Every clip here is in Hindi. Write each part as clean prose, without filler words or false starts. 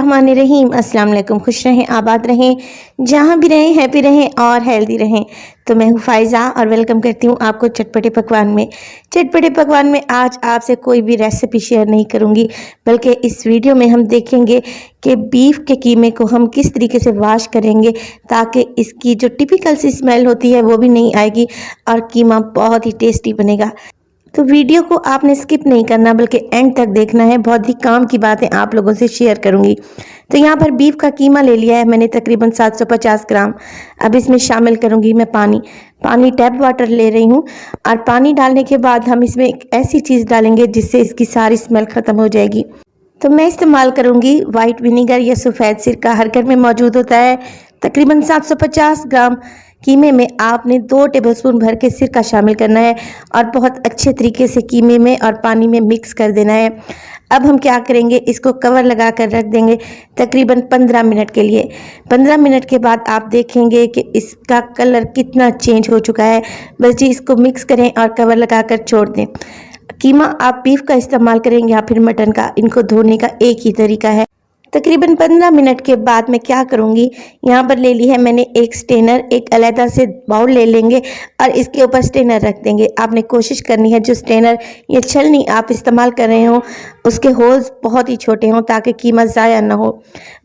बिस्मिल्लाहिर्रहमानिर्रहीम। अस्सलाम वालेकुम। खुश रहें, आबाद रहें, जहाँ भी रहें हैप्पी रहें और हेल्दी रहें। तो मैं हूँ फ़ाइज़ा और वेलकम करती हूँ आपको चटपटे पकवान में। चटपटे पकवान में आज आपसे कोई भी रेसिपी शेयर नहीं करूँगी, बल्कि इस वीडियो में हम देखेंगे कि बीफ के कीमे को हम किस तरीके से वॉश करेंगे ताकि इसकी जो टिपिकल सी स्मेल होती है वो भी नहीं आएगी और कीमा बहुत ही टेस्टी बनेगा। तो वीडियो को आपने स्किप नहीं करना बल्कि एंड तक देखना है। बहुत ही काम की बातें आप लोगों से शेयर करूंगी। तो यहाँ पर बीफ का कीमा ले लिया है मैंने तकरीबन 750 ग्राम। अब इसमें शामिल करूंगी मैं पानी टैप वाटर ले रही हूँ। और पानी डालने के बाद हम इसमें एक ऐसी चीज़ डालेंगे जिससे इसकी सारी स्मेल ख़त्म हो जाएगी। तो मैं इस्तेमाल करूंगी वाइट विनीगर या सफ़ेद सिरका, हर घर में मौजूद होता है। तकरीबन 750 ग्राम कीमे में आपने 2 टेबलस्पून भर के सिरका शामिल करना है और बहुत अच्छे तरीके से कीमे में और पानी में मिक्स कर देना है। अब हम क्या करेंगे, इसको कवर लगा कर रख देंगे तकरीबन 15 मिनट के लिए। 15 मिनट के बाद आप देखेंगे कि इसका कलर कितना चेंज हो चुका है। बस जी इसको मिक्स करें और कवर लगा कर छोड़ दें। कीमा आप बीफ का इस्तेमाल करेंगे या फिर मटन का, इनको धोने का एक ही तरीका है। तकरीबन 15 मिनट के बाद मैं क्या करूँगी, यहाँ पर ले ली है मैंने एक स्ट्रेनर, एक अलहदा से बाउल ले लेंगे और इसके ऊपर स्ट्रेनर रख देंगे। आपने कोशिश करनी है जो स्ट्रेनर या छलनी आप इस्तेमाल कर रहे हो उसके होल्स बहुत ही छोटे हों ताकि कीमा ज़ाया ना हो।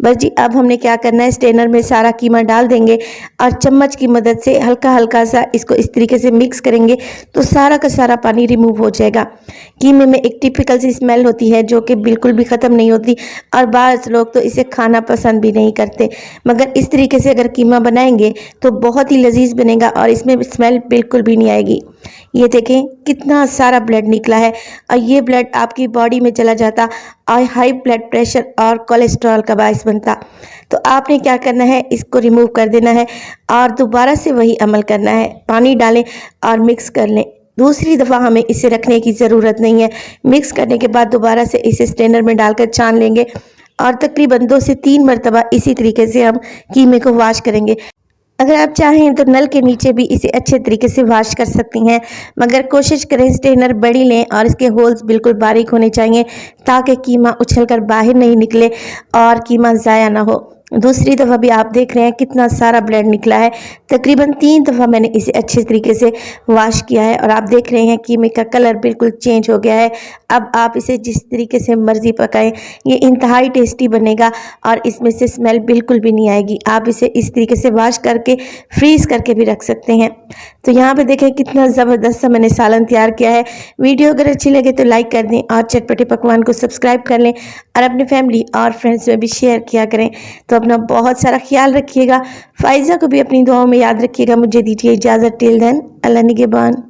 बस जी अब हमने क्या करना है, स्ट्रेनर में सारा कीमा डाल देंगे और चम्मच की मदद से हल्का हल्का सा इसको इस तरीके से मिक्स करेंगे तो सारा का सारा पानी रिमूव हो जाएगा। कीमे में एक टिपिकल सी स्मेल होती है जो कि बिल्कुल भी ख़त्म नहीं होती और बाज़ लोग तो इसे खाना पसंद भी नहीं करते, मगर इस तरीके से अगर कीमा बनाएंगे तो बहुत ही लजीज बनेगा और इसमें स्मेल बिल्कुल भी नहीं आएगी। ये देखें कितना सारा ब्लड निकला है और ये ब्लड आपकी बॉडी में चला जाता और हाई ब्लड प्रेशर और कोलेस्ट्रॉल का बायस बनता। तो आपने क्या करना है, इसको रिमूव कर देना है और दोबारा से वही अमल करना है। पानी डालें और मिक्स कर लें। दूसरी दफ़ा हमें इसे रखने की ज़रूरत नहीं है। मिक्स करने के बाद दोबारा से इसे स्ट्रेनर में डालकर छान लेंगे और तकरीबन 2 से 3 मरतबा इसी तरीके से हम कीमे को वॉश करेंगे। अगर आप चाहें तो नल के नीचे भी इसे अच्छे तरीके से वॉश कर सकती हैं, मगर कोशिश करें स्ट्रेनर बड़ी लें और इसके होल्स बिल्कुल बारीक होने चाहिए ताकि कीमा उछलकर बाहर नहीं निकले और कीमा ज़ाया ना हो। दूसरी दफ़ा भी आप देख रहे हैं कितना सारा ब्लड निकला है। तकरीबन 3 दफ़ा मैंने इसे अच्छे तरीके से वॉश किया है और आप देख रहे हैं कीमे का कलर बिल्कुल चेंज हो गया है। अब आप इसे जिस तरीके से मर्ज़ी पकाएं, ये इंतहाई टेस्टी बनेगा और इसमें से स्मेल बिल्कुल भी नहीं आएगी। आप इसे इस तरीके से वॉश करके फ्रीज़ करके भी रख सकते हैं। तो यहाँ पे देखें कितना ज़बरदस्त सा मैंने सालन तैयार किया है। वीडियो अगर अच्छी लगे तो लाइक कर दें और चटपटे पकवान को सब्सक्राइब कर लें और अपने फैमिली और फ्रेंड्स में भी शेयर किया करें। तो अपना बहुत सारा ख्याल रखिएगा। फ़ाइज़ा को भी अपनी दुआओं में याद रखिएगा। मुझे दीजिए इजाज़त। टिल देन, अल्लाह निगहबान।